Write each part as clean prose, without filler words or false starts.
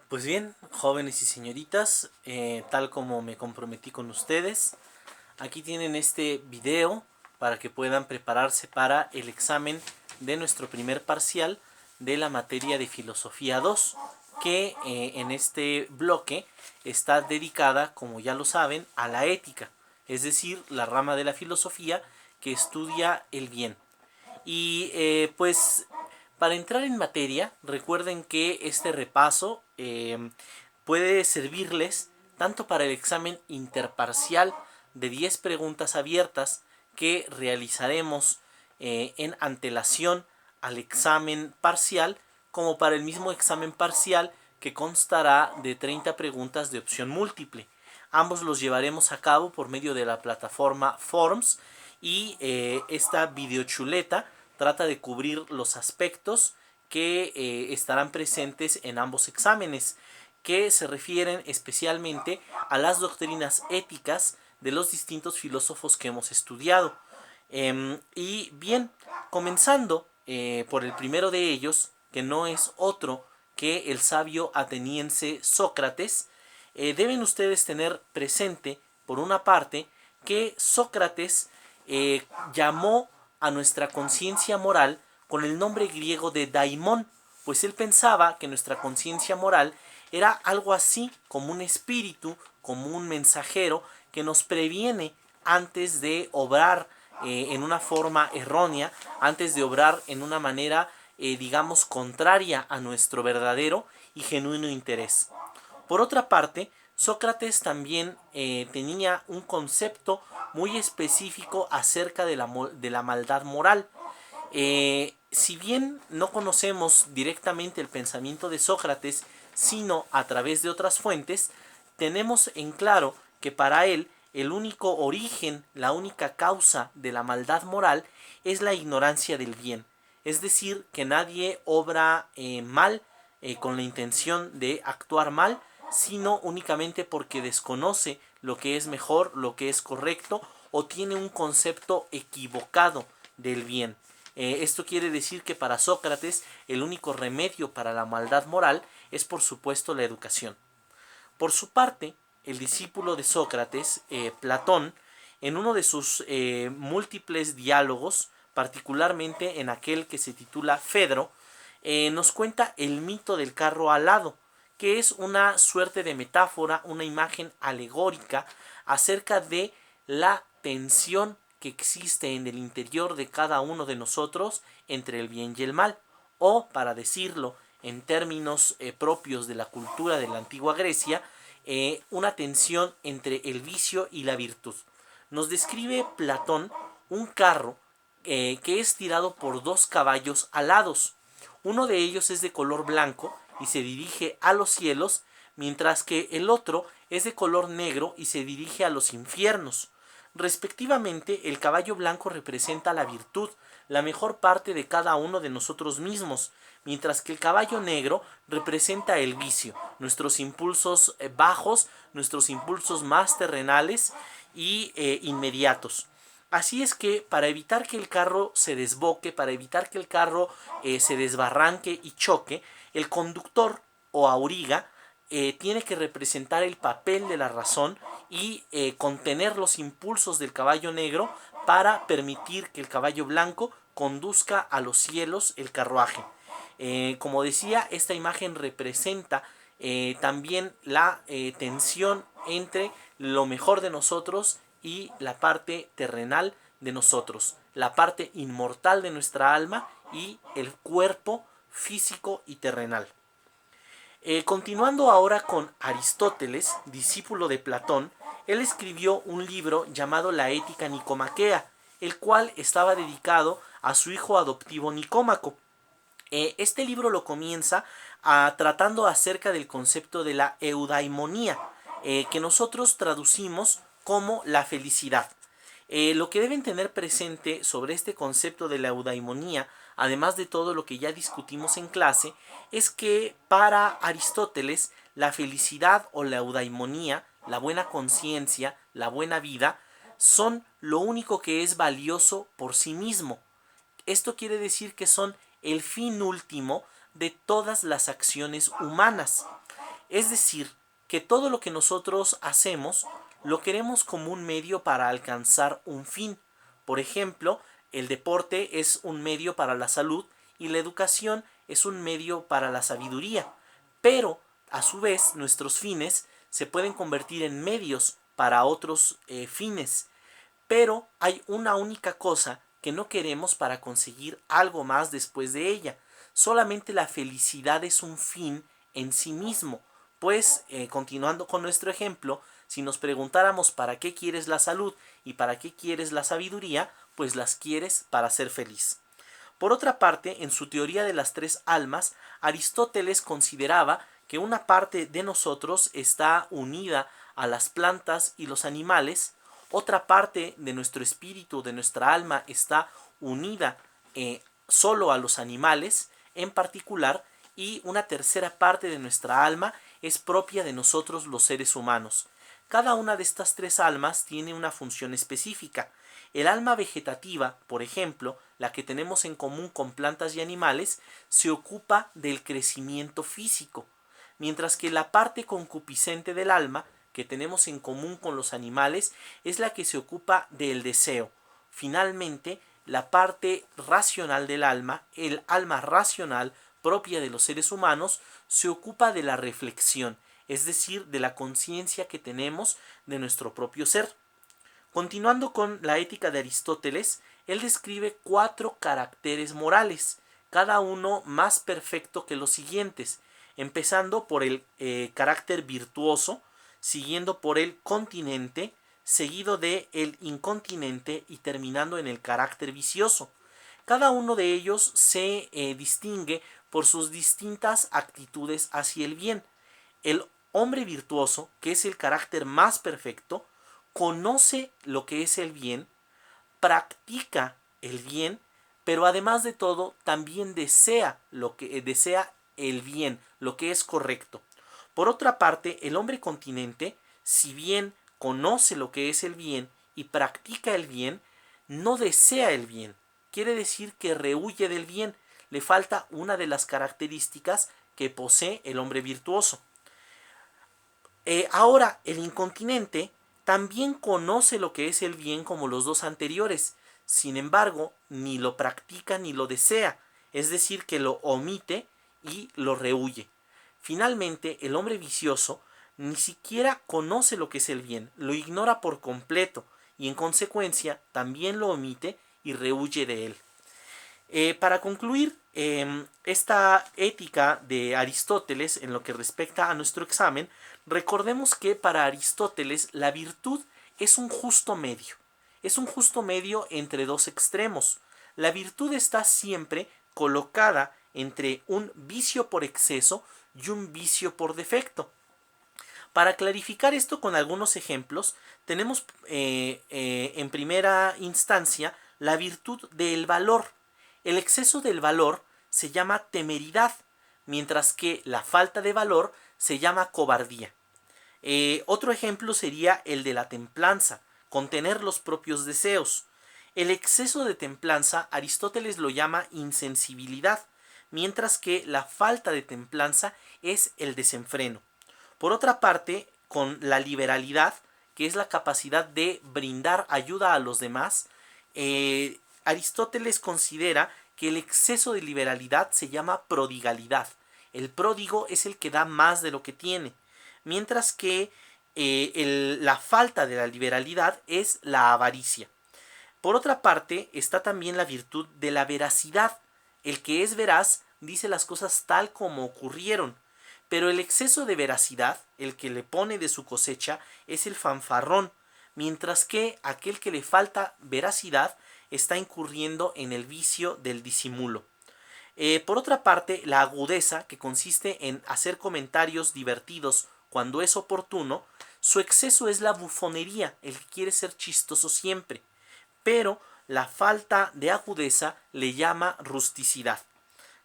Pues bien, jóvenes y señoritas, tal como me comprometí con ustedes, aquí tienen este video para que puedan prepararse para el examen de nuestro primer parcial de la materia de Filosofía 2, que en este bloque está dedicada, como ya lo saben, a la ética, es decir, la rama de la filosofía que estudia el bien. Y pues para entrar en materia, recuerden que este repaso puede servirles tanto para el examen interparcial de 10 preguntas abiertas que realizaremos en antelación al examen parcial, como para el mismo examen parcial que constará de 30 preguntas de opción múltiple. Ambos los llevaremos a cabo por medio de la plataforma Forms y esta videochuleta trata de cubrir los aspectos que estarán presentes en ambos exámenes, que se refieren especialmente a las doctrinas éticas de los distintos filósofos que hemos estudiado. Y bien, comenzando por el primero de ellos, que no es otro que el sabio ateniense Sócrates, deben ustedes tener presente, por una parte, que Sócrates llamó a nuestra conciencia moral con el nombre griego de daimon, pues él pensaba que nuestra conciencia moral era algo así como un espíritu, como un mensajero que nos previene antes de obrar en una forma errónea, antes de obrar en una manera, digamos, contraria a nuestro verdadero y genuino interés. Por otra parte, Sócrates también tenía un concepto muy específico acerca de la maldad moral. Si bien no conocemos directamente el pensamiento de Sócrates, sino a través de otras fuentes, tenemos en claro que para él el único origen, la única causa de la maldad moral es la ignorancia del bien. Es decir, que nadie obra mal con la intención de actuar mal, sino únicamente porque desconoce lo que es mejor, lo que es correcto, o tiene un concepto equivocado del bien. Esto quiere decir que para Sócrates el único remedio para la maldad moral es, por supuesto, la educación. Por su parte, el discípulo de Sócrates, Platón, en uno de sus múltiples diálogos, particularmente en aquel que se titula Fedro, nos cuenta el mito del carro alado, que es una suerte de metáfora, una imagen alegórica acerca de la tensión que existe en el interior de cada uno de nosotros entre el bien y el mal, o, para decirlo en términos propios de la cultura de la antigua Grecia, una tensión entre el vicio y la virtud. Nos describe Platón un carro que es tirado por dos caballos alados. Uno de ellos es de color blanco y se dirige a los cielos, mientras que el otro es de color negro y se dirige a los infiernos. Respectivamente, el caballo blanco representa la virtud, la mejor parte de cada uno de nosotros mismos, mientras que el caballo negro representa el vicio, nuestros impulsos bajos, nuestros impulsos más terrenales y inmediatos. Así es que para evitar que el carro se desboque, para evitar que el carro se desbarranque y choque, el conductor o auriga tiene que representar el papel de la razón y contener los impulsos del caballo negro para permitir que el caballo blanco conduzca a los cielos el carruaje. Como decía, esta imagen representa también la tensión entre lo mejor de nosotros y la parte terrenal de nosotros, la parte inmortal de nuestra alma y el cuerpo físico y terrenal. Continuando ahora con Aristóteles, discípulo de Platón, él escribió un libro llamado La Ética Nicomaquea, el cual estaba dedicado a su hijo adoptivo Nicómaco. Este libro lo comienza tratando acerca del concepto de la eudaimonía, que nosotros traducimos como la felicidad. Lo que deben tener presente sobre este concepto de la eudaimonía, además de todo lo que ya discutimos en clase, es que para Aristóteles la felicidad o la eudaimonía, la buena conciencia, la buena vida, son lo único que es valioso por sí mismo. Esto quiere decir que son el fin último de todas las acciones humanas. Es decir, que todo lo que nosotros hacemos lo queremos como un medio para alcanzar un fin. Por ejemplo, el deporte es un medio para la salud y la educación es un medio para la sabiduría. Pero, a su vez, nuestros fines se pueden convertir en medios para otros fines. Pero hay una única cosa que no queremos para conseguir algo más después de ella. Solamente la felicidad es un fin en sí mismo. Pues, continuando con nuestro ejemplo, si nos preguntáramos para qué quieres la salud y para qué quieres la sabiduría, pues las quieres para ser feliz. Por otra parte, en su teoría de las tres almas, Aristóteles consideraba que una parte de nosotros está unida a las plantas y los animales, otra parte de nuestro espíritu, de nuestra alma, está unida solo a los animales en particular, y una tercera parte de nuestra alma es propia de nosotros los seres humanos. Cada una de estas tres almas tiene una función específica. El alma vegetativa, por ejemplo, la que tenemos en común con plantas y animales, se ocupa del crecimiento físico, mientras que la parte concupiscente del alma, que tenemos en común con los animales, es la que se ocupa del deseo. Finalmente, la parte racional del alma, el alma racional propia de los seres humanos, se ocupa de la reflexión, es decir, de la conciencia que tenemos de nuestro propio ser. Continuando con la ética de Aristóteles, él describe 4 caracteres morales, cada uno más perfecto que los siguientes, empezando por el carácter virtuoso, siguiendo por el continente, seguido de el incontinente y terminando en el carácter vicioso. Cada uno de ellos se distingue por sus distintas actitudes hacia el bien. El hombre virtuoso, que es el carácter más perfecto, conoce lo que es el bien, practica el bien, pero además de todo también desea el bien, lo que es correcto. Por otra parte, el hombre continente, si bien conoce lo que es el bien y practica el bien, no desea el bien. Quiere decir que rehúye del bien. Le falta una de las características que posee el hombre virtuoso. Ahora, el incontinente también conoce lo que es el bien como los dos anteriores. Sin embargo, ni lo practica ni lo desea. Es decir, que lo omite y lo rehúye. Finalmente, el hombre vicioso ni siquiera conoce lo que es el bien, lo ignora por completo y en consecuencia también lo omite y rehúye de él. Para concluir, esta ética de Aristóteles en lo que respecta a nuestro examen, recordemos que para Aristóteles la virtud es un justo medio. Es un justo medio entre dos extremos. La virtud está siempre colocada entre un vicio por exceso y un vicio por defecto. Para clarificar esto con algunos ejemplos, tenemos en primera instancia la virtud del valor. El exceso del valor se llama temeridad, mientras que la falta de valor se llama cobardía. Otro ejemplo sería el de la templanza, contener los propios deseos. El exceso de templanza Aristóteles lo llama insensibilidad, mientras que la falta de templanza es el desenfreno. Por otra parte, con la liberalidad, que es la capacidad de brindar ayuda a los demás, Aristóteles considera que el exceso de liberalidad se llama prodigalidad. El pródigo es el que da más de lo que tiene, mientras que la falta de la liberalidad es la avaricia. Por otra parte, está también la virtud de la veracidad. El que es veraz dice las cosas tal como ocurrieron, pero el exceso de veracidad, el que le pone de su cosecha, es el fanfarrón, mientras que aquel que le falta veracidad está incurriendo en el vicio del disimulo. Por otra parte, la agudeza, que consiste en hacer comentarios divertidos cuando es oportuno, su exceso es la bufonería, el que quiere ser chistoso siempre, pero la falta de agudeza le llama rusticidad.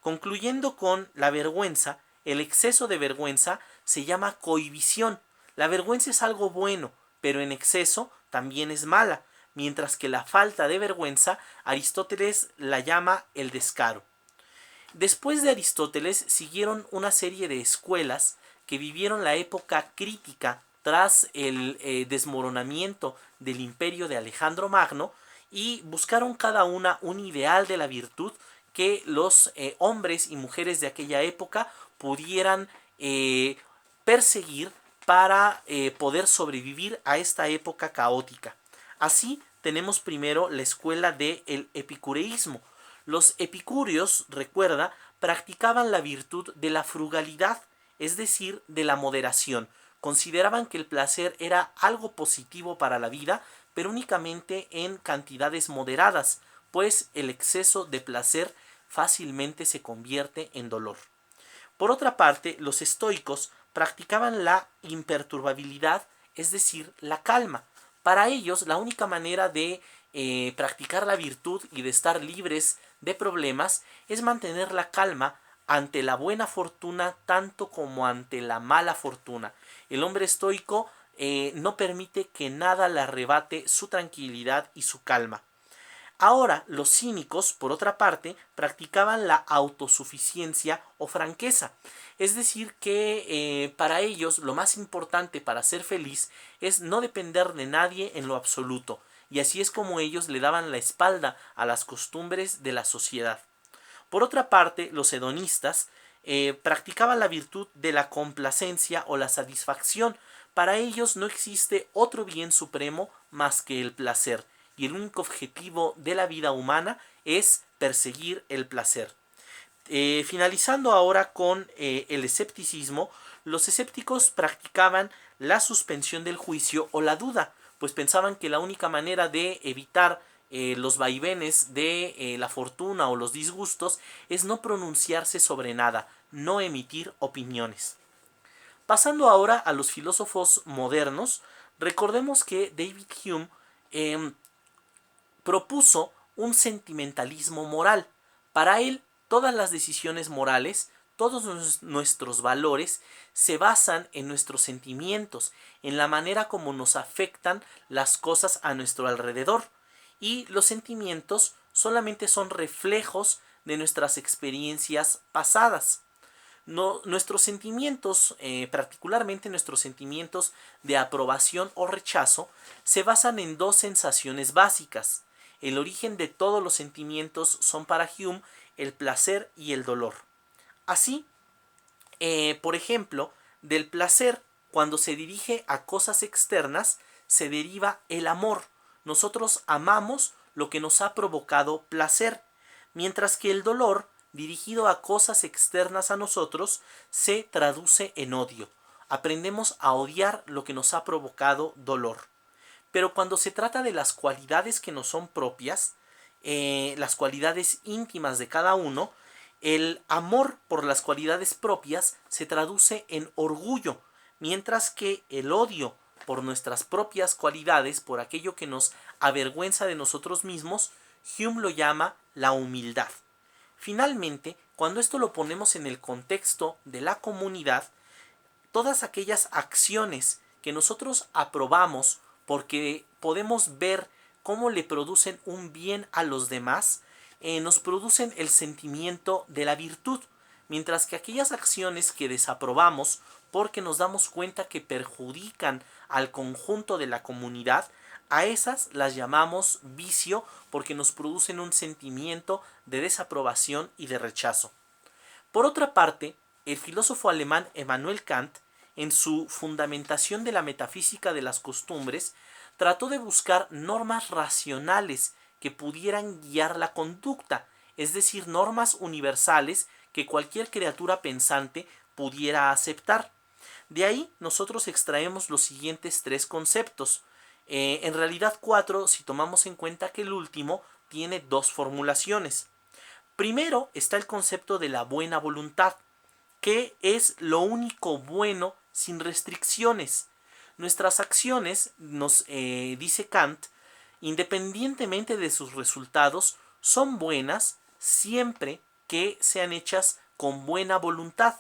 Concluyendo con la vergüenza, el exceso de vergüenza se llama cohibición. La vergüenza es algo bueno, pero en exceso también es mala, mientras que la falta de vergüenza Aristóteles la llama el descaro. Después de Aristóteles siguieron una serie de escuelas que vivieron la época crítica tras el desmoronamiento del imperio de Alejandro Magno y buscaron cada una un ideal de la virtud que los hombres y mujeres de aquella época pudieran perseguir para poder sobrevivir a esta época caótica. Así tenemos primero la escuela del epicureísmo. Los epicúreos, recuerda, practicaban la virtud de la frugalidad, es decir, de la moderación. Consideraban que el placer era algo positivo para la vida, pero únicamente en cantidades moderadas, pues el exceso de placer fácilmente se convierte en dolor. Por otra parte, los estoicos practicaban la imperturbabilidad, es decir, la calma. Para ellos, la única manera de practicar la virtud y de estar libres de problemas es mantener la calma ante la buena fortuna tanto como ante la mala fortuna. El hombre estoico no permite que nada le arrebate su tranquilidad y su calma. Ahora, los cínicos, por otra parte, practicaban la autosuficiencia o franqueza. Es decir, que para ellos lo más importante para ser feliz es no depender de nadie en lo absoluto. Y así es como ellos le daban la espalda a las costumbres de la sociedad. Por otra parte, los hedonistas practicaban la virtud de la complacencia o la satisfacción. Para ellos no existe otro bien supremo más que el placer, y el único objetivo de la vida humana es perseguir el placer. Finalizando ahora con el escepticismo, los escépticos practicaban la suspensión del juicio o la duda, pues pensaban que la única manera de evitar los vaivenes de la fortuna o los disgustos es no pronunciarse sobre nada, no emitir opiniones. Pasando ahora a los filósofos modernos, recordemos que David Hume propuso un sentimentalismo moral. Para él, todas las decisiones morales, todos nuestros valores se basan en nuestros sentimientos, en la manera como nos afectan las cosas a nuestro alrededor. Y los sentimientos solamente son reflejos de nuestras experiencias pasadas. No, nuestros sentimientos, particularmente nuestros sentimientos de aprobación o rechazo, se basan en dos sensaciones básicas. El origen de todos los sentimientos son para Hume el placer y el dolor. Así, por ejemplo, del placer, cuando se dirige a cosas externas, se deriva el amor. Nosotros amamos lo que nos ha provocado placer, mientras que el dolor, dirigido a cosas externas a nosotros, se traduce en odio. Aprendemos a odiar lo que nos ha provocado dolor. Pero cuando se trata de las cualidades que nos son propias, las cualidades íntimas de cada uno, el amor por las cualidades propias se traduce en orgullo, mientras que el odio por nuestras propias cualidades, por aquello que nos avergüenza de nosotros mismos, Hume lo llama la humildad. Finalmente, cuando esto lo ponemos en el contexto de la comunidad, todas aquellas acciones que nosotros aprobamos porque podemos ver cómo le producen un bien a los demás, nos producen el sentimiento de la virtud, mientras que aquellas acciones que desaprobamos porque nos damos cuenta que perjudican al conjunto de la comunidad, a esas las llamamos vicio porque nos producen un sentimiento de desaprobación y de rechazo. Por otra parte, el filósofo alemán Immanuel Kant, en su Fundamentación de la metafísica de las costumbres, trató de buscar normas racionales que pudieran guiar la conducta, es decir, normas universales que cualquier criatura pensante pudiera aceptar. De ahí nosotros extraemos los siguientes tres conceptos. En realidad 4 si tomamos en cuenta que el último tiene dos formulaciones. Primero está el concepto de la buena voluntad, que es lo único bueno sin restricciones. Nuestras acciones, nos dice Kant, independientemente de sus resultados, son buenas siempre que sean hechas con buena voluntad.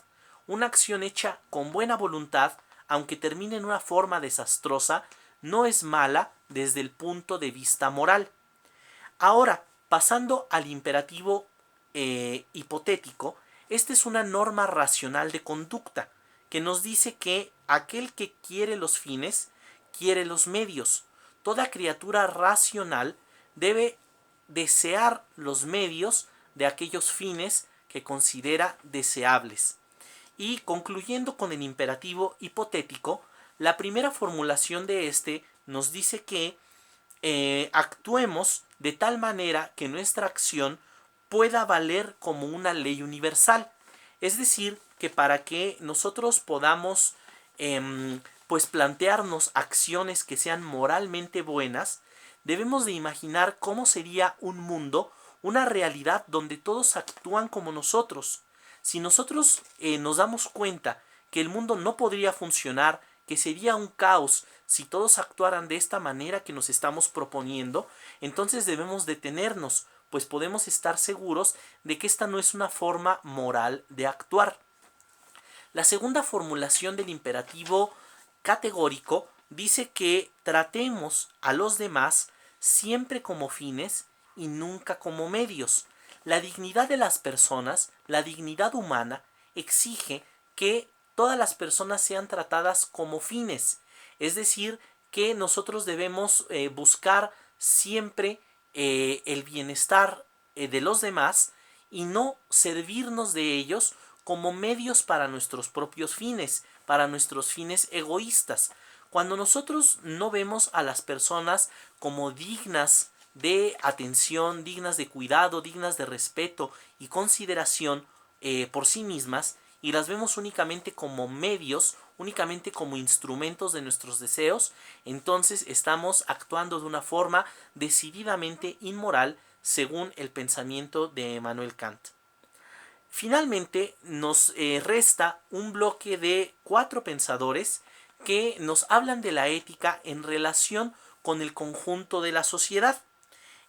Una acción hecha con buena voluntad, aunque termine en una forma desastrosa, no es mala desde el punto de vista moral. Ahora, pasando al imperativo hipotético, esta es una norma racional de conducta que nos dice que aquel que quiere los fines, quiere los medios. Toda criatura racional debe desear los medios de aquellos fines que considera deseables. Y concluyendo con el imperativo hipotético, la primera formulación de este nos dice que actuemos de tal manera que nuestra acción pueda valer como una ley universal. Es decir, que para que nosotros podamos pues plantearnos acciones que sean moralmente buenas, debemos de imaginar cómo sería un mundo, una realidad donde todos actúan como nosotros. Si nosotros nos damos cuenta que el mundo no podría funcionar, que sería un caos si todos actuaran de esta manera que nos estamos proponiendo, entonces debemos detenernos, pues podemos estar seguros de que esta no es una forma moral de actuar. La segunda formulación del imperativo categórico dice que tratemos a los demás siempre como fines y nunca como medios. La dignidad de las personas, la dignidad humana, exige que todas las personas sean tratadas como fines. Es decir, que nosotros debemos buscar siempre el bienestar de los demás y no servirnos de ellos como medios para nuestros propios fines, para nuestros fines egoístas. Cuando nosotros no vemos a las personas como dignas de atención, dignas de cuidado, dignas de respeto y consideración por sí mismas, y las vemos únicamente como medios, únicamente como instrumentos de nuestros deseos, entonces estamos actuando de una forma decididamente inmoral según el pensamiento de Emmanuel Kant. Finalmente nos resta un bloque de 4 pensadores que nos hablan de la ética en relación con el conjunto de la sociedad.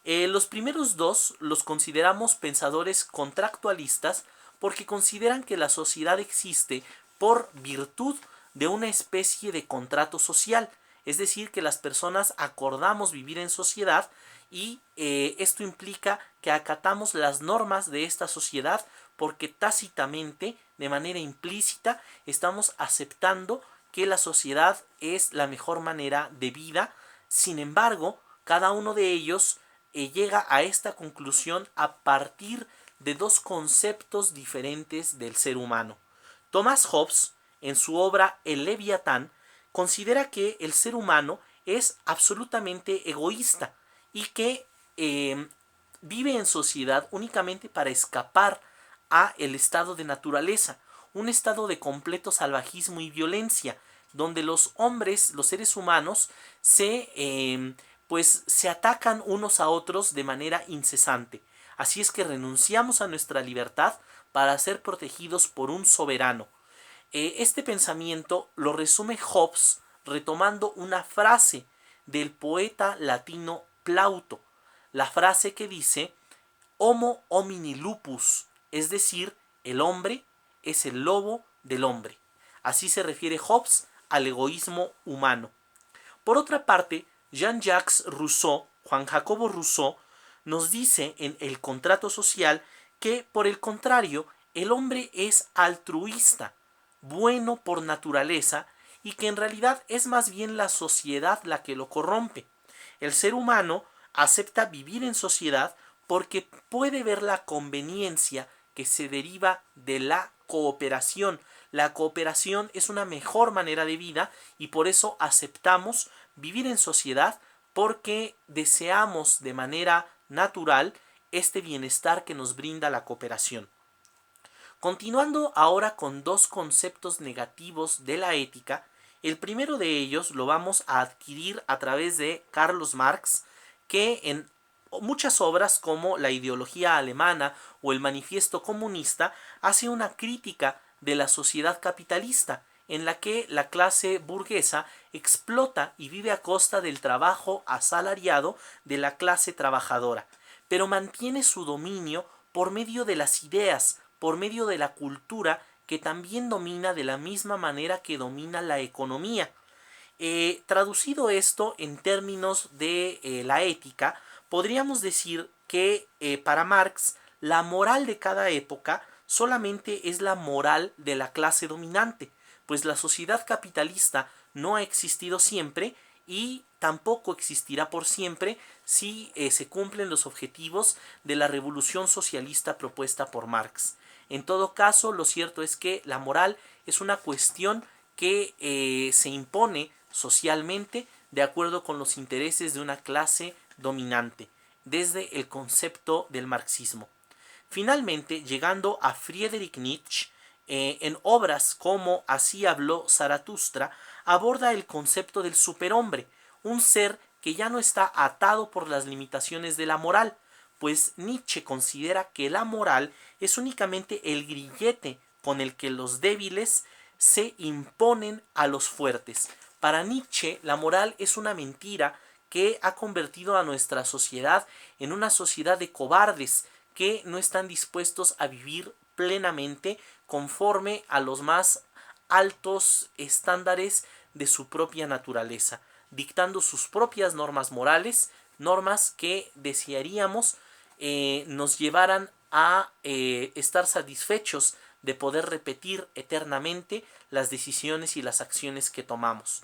Los primeros 2 los consideramos pensadores contractualistas porque consideran que la sociedad existe por virtud de una especie de contrato social, es decir, que las personas acordamos vivir en sociedad y esto implica que acatamos las normas de esta sociedad porque tácitamente, de manera implícita, estamos aceptando que la sociedad es la mejor manera de vida. Sin embargo, cada uno de ellos llega a esta conclusión a partir de 2 conceptos diferentes del ser humano. Thomas Hobbes, en su obra El Leviatán, considera que el ser humano es absolutamente egoísta y que vive en sociedad únicamente para escapar a el estado de naturaleza, un estado de completo salvajismo y violencia, donde los hombres, los seres humanos, se atacan unos a otros de manera incesante. Así es que renunciamos a nuestra libertad para ser protegidos por un soberano. Este pensamiento lo resume Hobbes retomando una frase del poeta latino Plauto, la frase que dice Homo homini lupus, es decir, el hombre es el lobo del hombre. Así se refiere Hobbes al egoísmo humano. Por otra parte, Jean-Jacques Rousseau, Juan Jacobo Rousseau, nos dice en El contrato social que, por el contrario, el hombre es altruista, bueno por naturaleza, y que en realidad es más bien la sociedad la que lo corrompe. El ser humano acepta vivir en sociedad porque puede ver la conveniencia que se deriva de la cooperación. La cooperación es una mejor manera de vida y por eso aceptamos vivir en sociedad porque deseamos de manera natural este bienestar que nos brinda la cooperación. Continuando ahora con 2 conceptos negativos de la ética, el primero de ellos lo vamos a adquirir a través de Carlos Marx, que en muchas obras como La ideología alemana o El manifiesto comunista hace una crítica de la sociedad capitalista en la que la clase burguesa explota y vive a costa del trabajo asalariado de la clase trabajadora, pero mantiene su dominio por medio de las ideas, por medio de la cultura que también domina de la misma manera que domina la economía. Traducido esto en términos de la ética, podríamos decir que para Marx la moral de cada época solamente es la moral de la clase dominante, pues la sociedad capitalista no ha existido siempre y tampoco existirá por siempre si se cumplen los objetivos de la revolución socialista propuesta por Marx. En todo caso, lo cierto es que la moral es una cuestión que se impone socialmente de acuerdo con los intereses de una clase dominante, desde el concepto del marxismo. Finalmente, llegando a Friedrich Nietzsche, en obras como Así habló Zaratustra, aborda el concepto del superhombre, un ser que ya no está atado por las limitaciones de la moral, pues Nietzsche considera que la moral es únicamente el grillete con el que los débiles se imponen a los fuertes. Para Nietzsche, la moral es una mentira que ha convertido a nuestra sociedad en una sociedad de cobardes que no están dispuestos a vivir plenamente conforme a los más altos estándares de su propia naturaleza, dictando sus propias normas morales, normas que desearíamos nos llevaran a estar satisfechos de poder repetir eternamente las decisiones y las acciones que tomamos.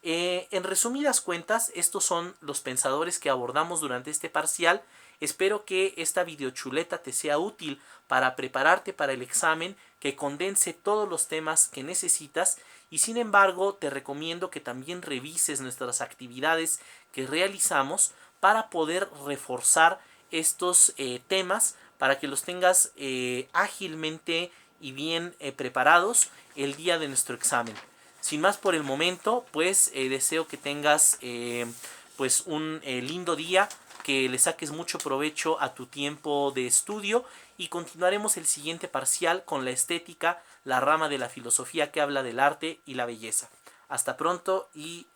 En resumidas cuentas, estos son los pensadores que abordamos durante este parcial. Espero que esta videochuleta te sea útil para prepararte para el examen, que condense todos los temas que necesitas, y sin embargo te recomiendo que también revises nuestras actividades que realizamos para poder reforzar estos temas, para que los tengas ágilmente y bien preparados el día de nuestro examen. Sin más por el momento, pues deseo que tengas pues un lindo día, que le saques mucho provecho a tu tiempo de estudio, y continuaremos el siguiente parcial con la estética, la rama de la filosofía que habla del arte y la belleza. Hasta pronto y